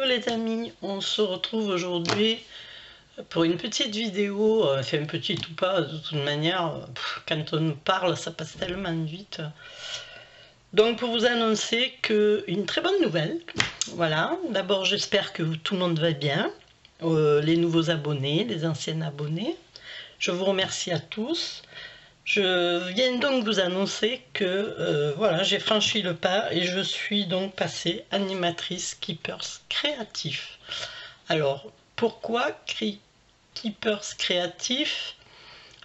les amis, on se retrouve aujourd'hui pour une petite vidéo, enfin petite ou pas, de toute manière, quand on parle ça passe tellement vite. Donc pour vous annoncer une très bonne nouvelle, voilà, d'abord j'espère que tout le monde va bien, les nouveaux abonnés, les anciens abonnés, je vous remercie à tous. Je viens donc vous annoncer que voilà, j'ai franchi le pas et je suis donc passée animatrice Keepers Créatif. Alors, pourquoi Keepers Créatif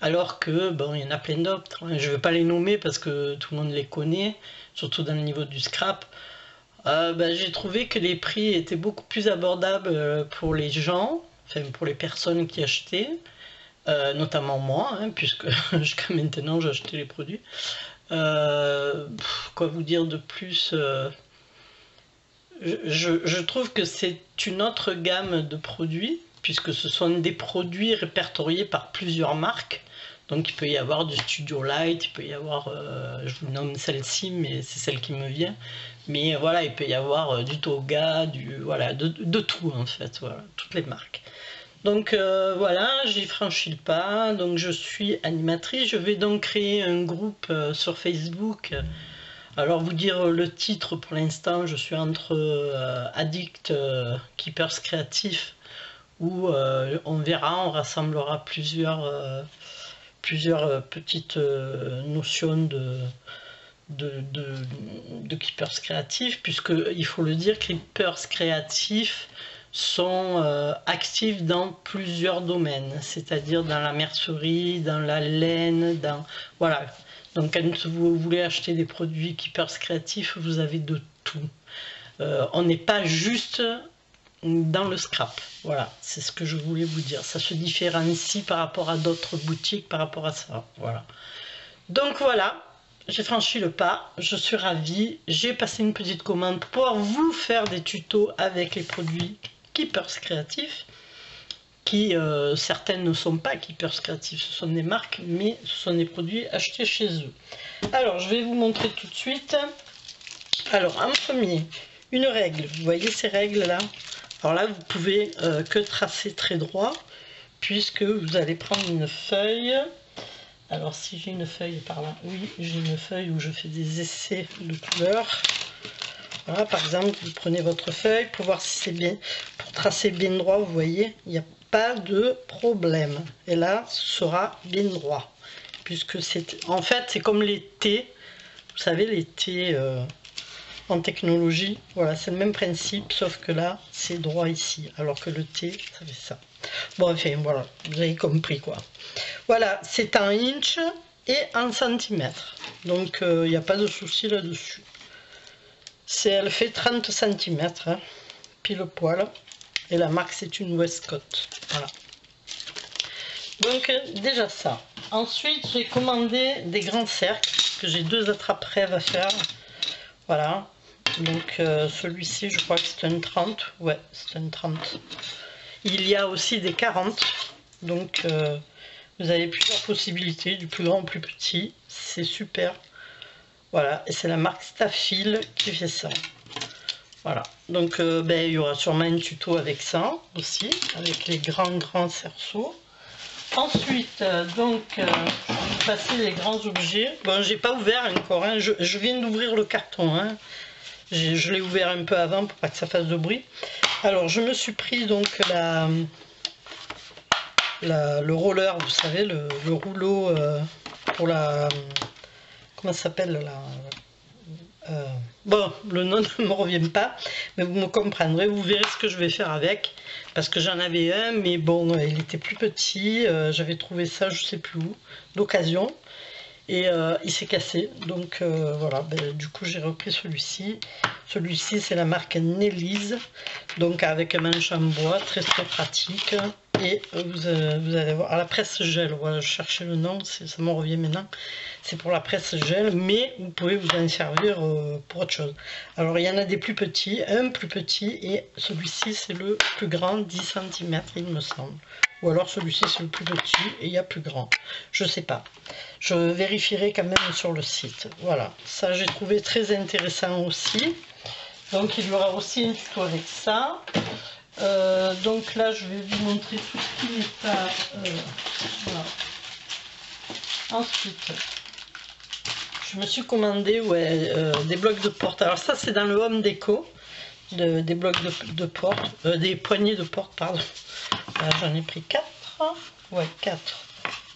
alors que, bon, il y en a plein d'autres, hein. Je ne vais pas les nommer parce que tout le monde les connaît, surtout dans le niveau du scrap. J'ai trouvé que les prix étaient beaucoup plus abordables pour les gens, enfin pour les personnes qui achetaient. Notamment moi, hein, puisque jusqu'à maintenant j'ai acheté les produits. Quoi vous dire de plus, je trouve que c'est une autre gamme de produits, puisque ce sont des produits répertoriés par plusieurs marques. Donc il peut y avoir du Studio Light, il peut y avoir, je vous nomme celle-ci, mais c'est celle qui me vient. Mais voilà, il peut y avoir du Toga, voilà, de tout en fait, voilà, toutes les marques. Donc voilà, j'ai franchi le pas, donc je suis animatrice, je vais donc créer un groupe sur Facebook. Alors vous dire le titre pour l'instant, je suis entre Addict Keepers Créatifs, où on verra, on rassemblera plusieurs petites notions de Keepers Créatifs, puisque il faut le dire, Keepers Créatifs sont actifs dans plusieurs domaines, c'est-à-dire dans la mercerie, dans la laine, voilà. Donc quand vous voulez acheter des produits Keepers Créatifs, vous avez de tout. On n'est pas juste dans le scrap, voilà, c'est ce que je voulais vous dire. Ça se différencie par rapport à d'autres boutiques, par rapport à ça, voilà. Donc voilà, j'ai franchi le pas, je suis ravie, j'ai passé une petite commande pour pouvoir vous faire des tutos avec les produits Keepers Créatifs, qui certaines ne sont pas Keepers Créatifs, ce sont des marques, mais ce sont des produits achetés chez eux. Alors je vais vous montrer tout de suite. Alors en premier, une règle, vous voyez ces règles là. Alors là vous pouvez que tracer très droit, puisque vous allez prendre une feuille. Alors si j'ai une feuille par là, oui j'ai une feuille où je fais des essais de couleurs. Voilà, par exemple, vous prenez votre feuille pour voir si c'est bien, pour tracer bien droit, vous voyez, il n'y a pas de problème. Et là, ce sera bien droit, puisque c'est, en fait, c'est comme les T, vous savez, les T en technologie, voilà, c'est le même principe, sauf que là, c'est droit ici, alors que le T, ça fait ça. Bon, enfin, voilà, vous avez compris, quoi. Voilà, c'est en inch et en centimètres, donc il n'y a pas de souci là-dessus. Elle fait 30 cm, hein, pile poil, et la marque c'est une Westcott, voilà. Donc déjà ça. Ensuite j'ai commandé des grands cercles, que j'ai 2 attrape-rêves à faire, voilà. Donc celui-ci je crois que c'est un 30, ouais c'est un 30. Il y a aussi des 40, donc vous avez plusieurs possibilités, du plus grand au plus petit, c'est super. Voilà, et c'est la marque Stafil qui fait ça. Voilà, donc il y aura sûrement un tuto avec ça aussi, avec les grands cerceaux. Ensuite, donc, je vais vous passer les grands objets. Bon, j'ai pas ouvert encore, hein. Je viens d'ouvrir le carton, hein. Je l'ai ouvert un peu avant pour pas que ça fasse de bruit. Alors, je me suis pris donc le roller, vous savez, le rouleau pour la... Comment ça s'appelle là, bon, le nom ne me revient pas, mais vous me comprendrez, vous verrez ce que je vais faire avec, parce que j'en avais un, mais bon, il était plus petit, j'avais trouvé ça, je sais plus où, d'occasion, et il s'est cassé, donc voilà, du coup j'ai repris celui-ci. Celui-ci c'est la marque Nelly's, donc avec un manche en bois, très pratique, et vous allez voir, la presse gel, voilà, je cherchais le nom, ça me revient maintenant. C'est pour la presse gel, mais vous pouvez vous en servir pour autre chose. Alors il y en a des plus petits, un plus petit, et celui-ci c'est le plus grand, 10 cm il me semble. Ou alors celui-ci c'est le plus petit et il y a plus grand. Je sais pas. Je vérifierai quand même sur le site. Voilà, ça j'ai trouvé très intéressant aussi. Donc il y aura aussi un tuto avec ça. Donc là je vais vous montrer tout ce qui n'est pas... voilà. Ensuite, je me suis commandé des blocs de porte. Alors ça c'est dans le Home Déco, des blocs de porte, des poignées de porte, pardon. J'en ai pris 4. Ouais, 4.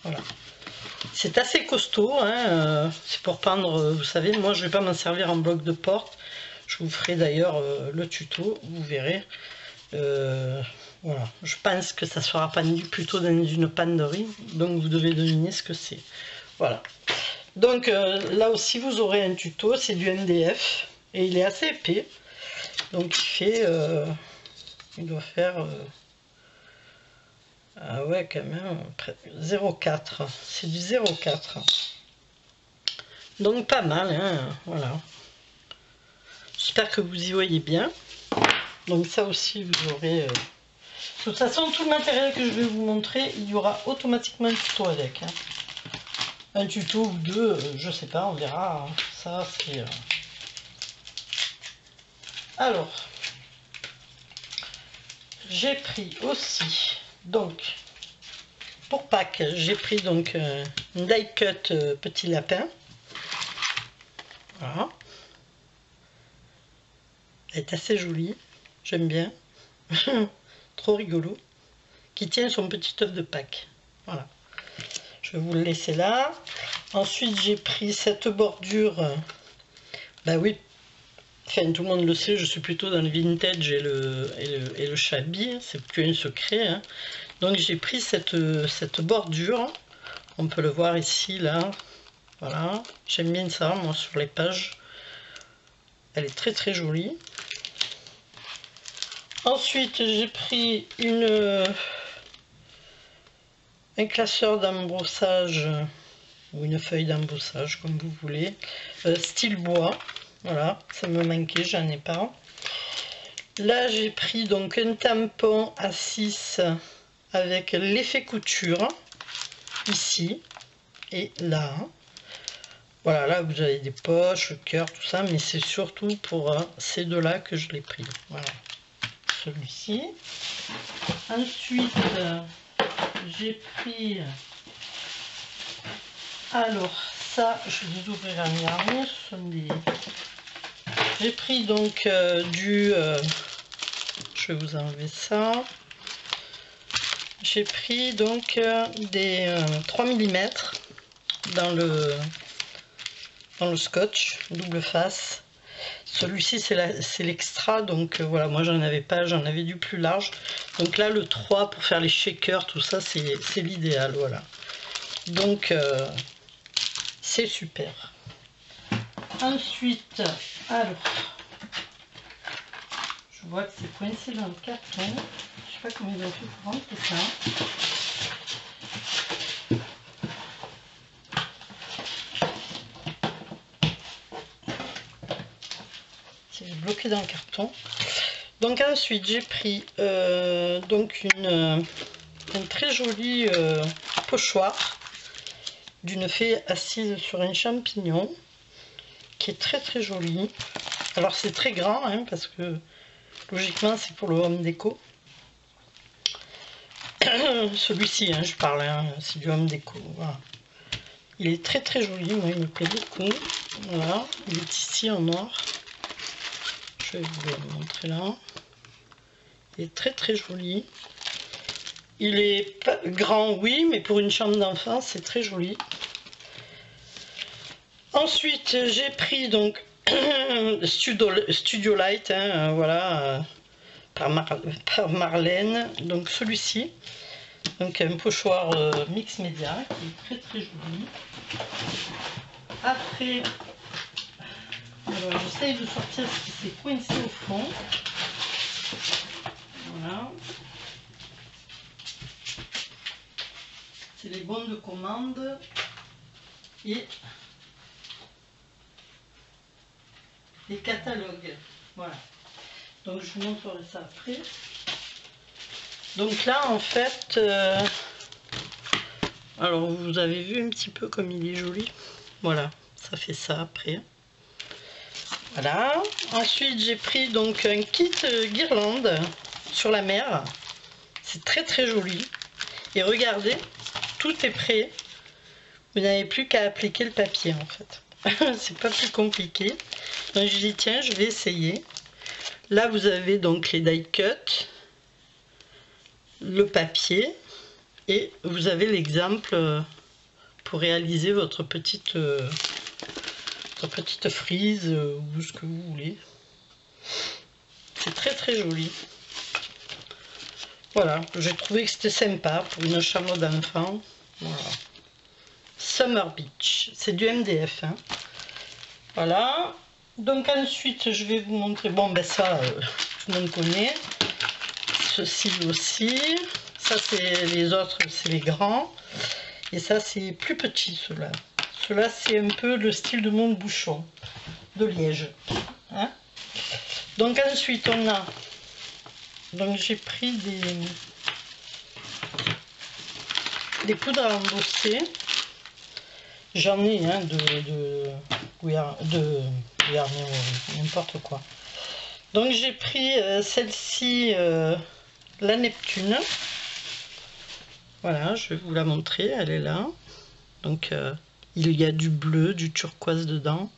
Voilà. C'est assez costaud, hein, c'est pour peindre, vous savez, moi je ne vais pas m'en servir en bloc de porte. Je vous ferai d'ailleurs le tuto, vous verrez. Voilà, je pense que ça sera pendu plutôt dans une pannerie, donc vous devez deviner ce que c'est. Voilà. Donc là aussi vous aurez un tuto, c'est du MDF et il est assez épais. Donc il doit faire ah ouais quand même 0,4. C'est du 0,4. Donc pas mal, hein, voilà. J'espère que vous y voyez bien. Donc ça aussi vous aurez... De toute façon tout le matériel que je vais vous montrer, il y aura automatiquement un tuto avec. Hein. Un tuto ou deux, je sais pas, on verra. Hein. Ça c'est... Alors, j'ai pris aussi, donc, pour Pâques, j'ai pris donc une die cut petit lapin. Voilà. Elle est assez jolie, j'aime bien. Trop rigolo. Qui tient son petit œuf de Pâques. Voilà. Je vais vous le laisser là. Ensuite, j'ai pris cette bordure. Bah oui, enfin, tout le monde le sait, je suis plutôt dans le vintage et le shabby. C'est plus un secret. Hein. Donc, j'ai pris cette bordure. On peut le voir ici, là. Voilà. J'aime bien ça, moi, sur les pages. Elle est très très jolie. Ensuite, j'ai pris un classeur d'embrossage ou une feuille d'embrossage, comme vous voulez, style bois. Voilà, ça me manquait, j'en ai pas. Là, j'ai pris donc un tampon à 6 avec l'effet couture, ici et là. Voilà, là vous avez des poches, cœur, tout ça, mais c'est surtout pour ces deux-là que je l'ai pris. Voilà, celui-ci. Ensuite, j'ai pris... Alors, ça, je vais les ouvrir à mi-armée. Ce sont des... J'ai pris donc je vais vous enlever ça. J'ai pris donc des 3 mm dans le scotch double face. Celui-ci c'est l'extra, donc voilà, moi j'en avais pas, j'en avais du plus large. Donc là le 3 pour faire les shakers, tout ça c'est l'idéal, voilà. Donc c'est super. Ensuite, alors, je vois que c'est coincé dans le carton. Je sais pas comment ils ont fait pour rentrer ça. C'est bloqué dans le carton. Donc ensuite j'ai pris donc une très jolie pochoir d'une fée assise sur un champignon qui est très très jolie. Alors c'est très grand hein, parce que logiquement c'est pour le Home Déco. Celui-ci hein, je parle, hein, c'est du Home Déco. Voilà. Il est très très joli, moi il me plaît beaucoup. Voilà, il est ici en noir. Je vais vous le montrer là. Il est très très joli. Il est pas grand, oui, mais pour une chambre d'enfant, c'est très joli. Ensuite, j'ai pris donc Studio Light, hein, voilà, par Marlène. Donc celui-ci, donc un pochoir mix média qui est très très joli. Après, alors j'essaye de sortir ce qui s'est coincé au fond. Voilà. C'est les bons de commande et les catalogues. Voilà. Donc je vous montrerai ça après. Donc là en fait, alors vous avez vu un petit peu comme il est joli. Voilà, ça fait ça après. Voilà. Ensuite, j'ai pris donc un kit guirlande sur la mer. C'est très très joli. Et regardez, tout est prêt. Vous n'avez plus qu'à appliquer le papier en fait. C'est pas plus compliqué. Donc je dis tiens, je vais essayer. Là, vous avez donc les die cut, le papier et vous avez l'exemple pour réaliser votre petite frise ou ce que vous voulez. C'est très très joli. Voilà, j'ai trouvé que c'était sympa pour une chambre d'enfant. Voilà. Summer Beach, c'est du MDF. Hein. Voilà. Donc ensuite, je vais vous montrer. Bon, ben ça, tout le monde connaît. Ceci aussi. Ça, c'est les autres, c'est les grands. Et ça, c'est plus petit, ceux-là. Ceux-là, c'est un peu le style de mon bouchon de liège. Hein. Donc ensuite, on a... Donc j'ai pris des poudres à embosser. J'en ai hein, n'importe quoi. Donc j'ai pris celle-ci, la Neptune. Voilà, je vais vous la montrer, elle est là. Donc il y a du bleu, du turquoise dedans.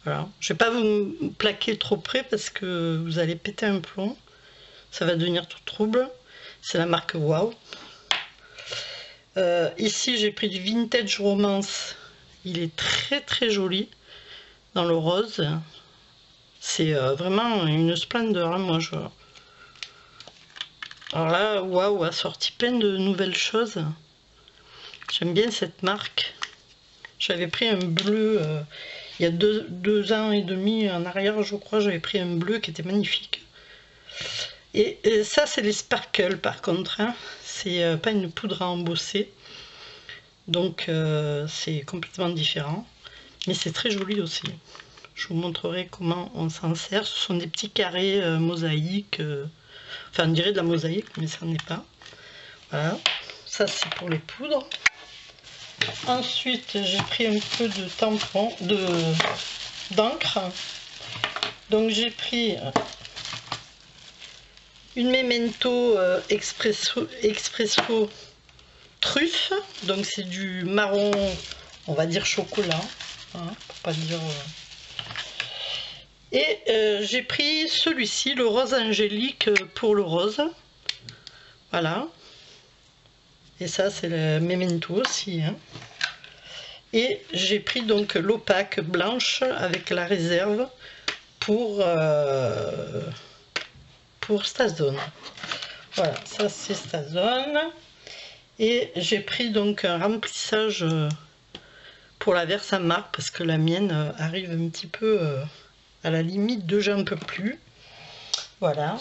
Voilà, je ne vais pas vous plaquer trop près parce que vous allez péter un plomb. Ça va devenir tout trouble. C'est la marque Wow. Ici j'ai pris du Vintage Romance. Il est très très joli dans le rose. C'est vraiment une splendeur. Hein, moi je... Alors là, Wow a sorti plein de nouvelles choses. J'aime bien cette marque. J'avais pris un bleu il y a deux ans et demi en arrière, je crois. J'avais pris un bleu qui était magnifique. Et ça, c'est les sparkles par contre. Hein. C'est pas une poudre à embosser. Donc c'est complètement différent. Mais c'est très joli aussi. Je vous montrerai comment on s'en sert. Ce sont des petits carrés mosaïques. Enfin, on dirait de la mosaïque, mais ça n'est pas. Voilà. Ça, c'est pour les poudres. Ensuite, j'ai pris un peu de tampon, d'encre. Donc, j'ai pris une Memento Expresso truffe. Donc, c'est du marron, on va dire chocolat. Hein, pour pas dire... Et j'ai pris celui-ci, le rose angélique pour le rose. Voilà. Et ça, c'est le Memento aussi. Hein. Et j'ai pris donc l'opaque blanche avec la réserve pour Stazone. Voilà, ça c'est Stazone. Et j'ai pris donc un remplissage pour la Versamark parce que la mienne arrive un petit peu à la limite de j'en peux plus. Voilà.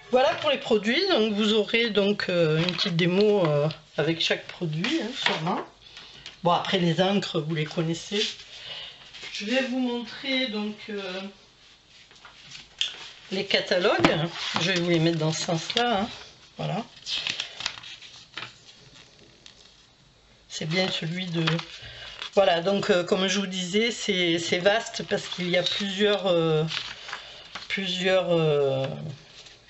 Voilà pour les produits. Donc vous aurez donc une petite démo avec chaque produit, hein, sûrement. Bon, après les encres, vous les connaissez. Je vais vous montrer donc les catalogues. Je vais vous les mettre dans ce sens-là. Hein. Voilà. C'est bien celui de... Voilà, donc comme je vous disais, c'est vaste parce qu'il y a plusieurs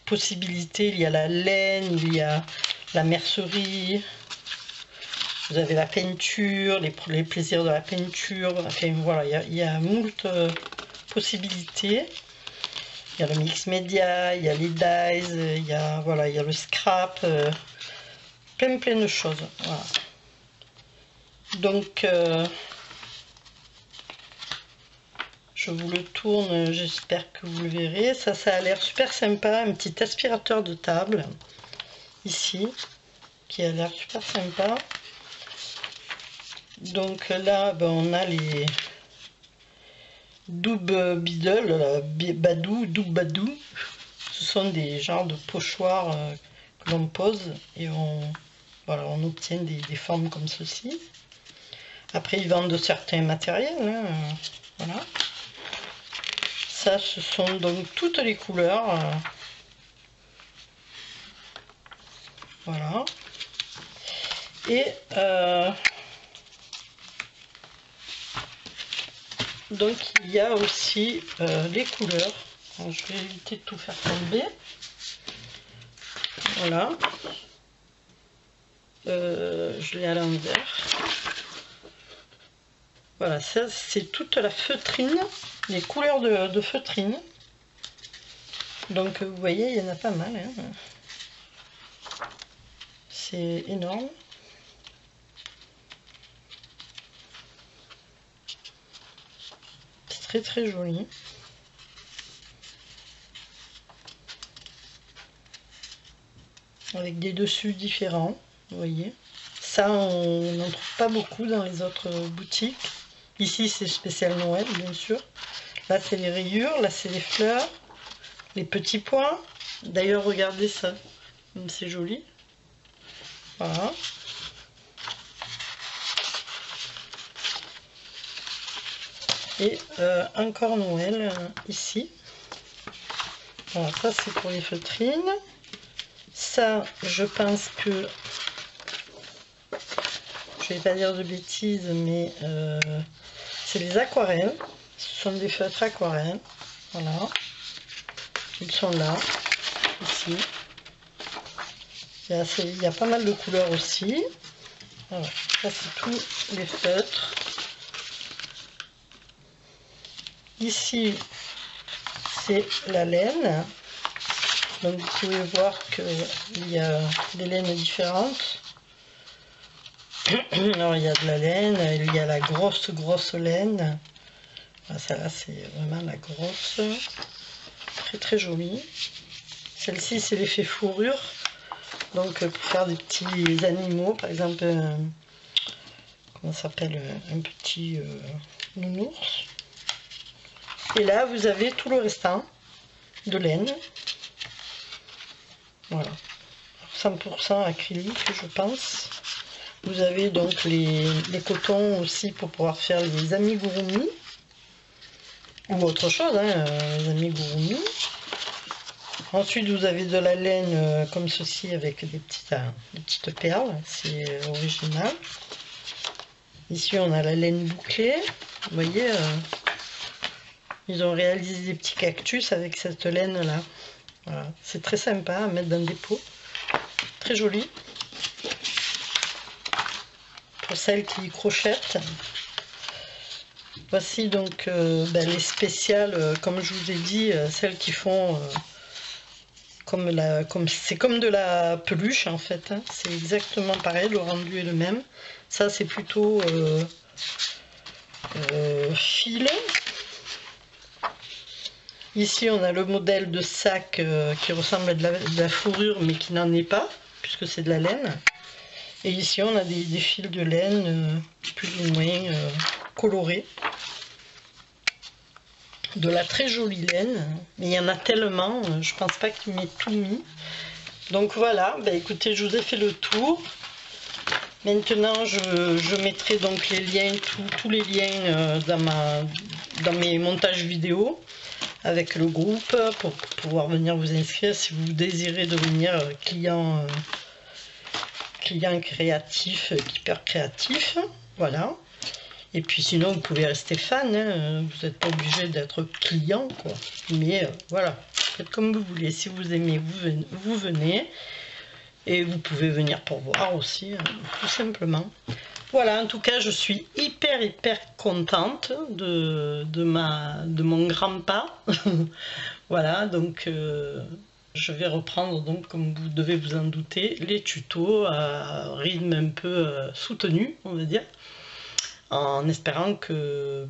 possibilités. Il y a la laine, il y a la mercerie. Vous avez la peinture, les plaisirs de la peinture. Enfin, voilà, il y a moult possibilités. Il y a le mix média, il y a les dyes, il y a, voilà, il y a le scrap. Plein de choses. Voilà. Donc, je vous le tourne, j'espère que vous le verrez. Ça a l'air super sympa. Un petit aspirateur de table, ici, qui a l'air super sympa. Donc là, ben, on a les double biddle, badou, double badou. Ce sont des genres de pochoirs que l'on pose et voilà, on obtient des formes comme ceci. Après, ils vendent certains matériels. Hein, voilà. Ça, ce sont donc toutes les couleurs. Voilà. Et donc il y a aussi les couleurs. Alors, je vais éviter de tout faire tomber. Voilà. Je l'ai à l'envers. Voilà, ça c'est toute la feutrine, les couleurs de feutrine. Donc vous voyez, il y en a pas mal. Hein. C'est énorme. C'est très très joli. Avec des dessus différents, vous voyez. Ça, on n'en trouve pas beaucoup dans les autres boutiques. Ici, c'est spécial Noël, bien sûr. Là, c'est les rayures, là, c'est les fleurs, les petits points. D'ailleurs, regardez ça, c'est joli. Voilà. Et encore Noël, ici. Voilà, ça, c'est pour les feutrines. Ça, je pense que, je vais pas dire de bêtises, mais c'est les aquarelles. Ce sont des feutres aquarelles. Voilà. Ils sont là, ici. Il y a pas mal de couleurs aussi. Voilà. Ça, c'est tous les feutres. Ici, c'est la laine. Donc vous pouvez voir qu'il y a des laines différentes. Alors il y a de la laine, il y a la grosse laine. Voilà, celle-là c'est vraiment la grosse. Très très jolie. Celle-ci c'est l'effet fourrure. Donc pour faire des petits animaux, par exemple, comment ça s'appelle, un petit nounours. Et là vous avez tout le restant de laine. Voilà, 100% acrylique, je pense. Vous avez donc les cotons aussi pour pouvoir faire les amigurumi ou autre chose, hein, les amigurumi. Ensuite, vous avez de la laine comme ceci avec des petites perles, c'est original. Ici, on a la laine bouclée. Vous voyez, ils ont réalisé des petits cactus avec cette laine là. Voilà. C'est très sympa à mettre dans des pots, très joli pour celles qui crochettent. Voici donc les spéciales, comme je vous ai dit, celles qui font c'est comme de la peluche en fait, hein. C'est exactement pareil, le rendu est le même. Ça c'est plutôt fil. Ici, on a le modèle de sac qui ressemble à de la fourrure, mais qui n'en est pas, puisque c'est de la laine. Et ici, on a des fils de laine plus ou moins colorés. De la très jolie laine, mais il y en a tellement, je pense pas qu'il m'ait tout mis. Donc voilà, bah écoutez, je vous ai fait le tour. Maintenant, je mettrai donc les liens, tous les liens dans mes montages vidéo, avec le groupe pour pouvoir venir vous inscrire si vous désirez devenir client créatif, hyper créatif. Voilà. Et puis sinon vous pouvez rester fan, hein. Vous n'êtes pas obligé d'être client, quoi. Mais voilà, faites comme vous voulez. Si vous aimez, vous venez. Et vous pouvez venir pour voir aussi, hein, tout simplement. Voilà, en tout cas, je suis hyper contente de mon grand pas. Voilà, donc je vais reprendre, donc, comme vous devez vous en douter, les tutos à rythme un peu soutenu, on va dire, en espérant que,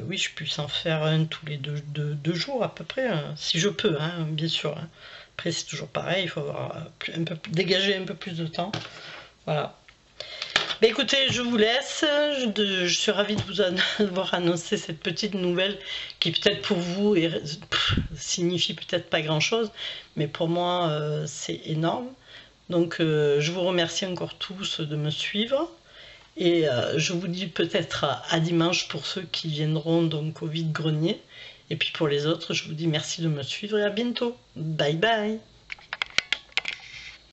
oui, je puisse en faire un tous les deux jours à peu près, hein, si je peux, hein, bien sûr. Hein. Après, c'est toujours pareil, il faut avoir dégager un peu plus de temps. Voilà. Bah écoutez, je vous laisse, je suis ravie de vous avoir annoncé cette petite nouvelle qui peut-être pour vous signifie peut-être pas grand chose, mais pour moi c'est énorme. Donc je vous remercie encore tous de me suivre et je vous dis peut-être à dimanche pour ceux qui viendront donc au vide-grenier, et puis pour les autres je vous dis merci de me suivre et à bientôt. Bye bye.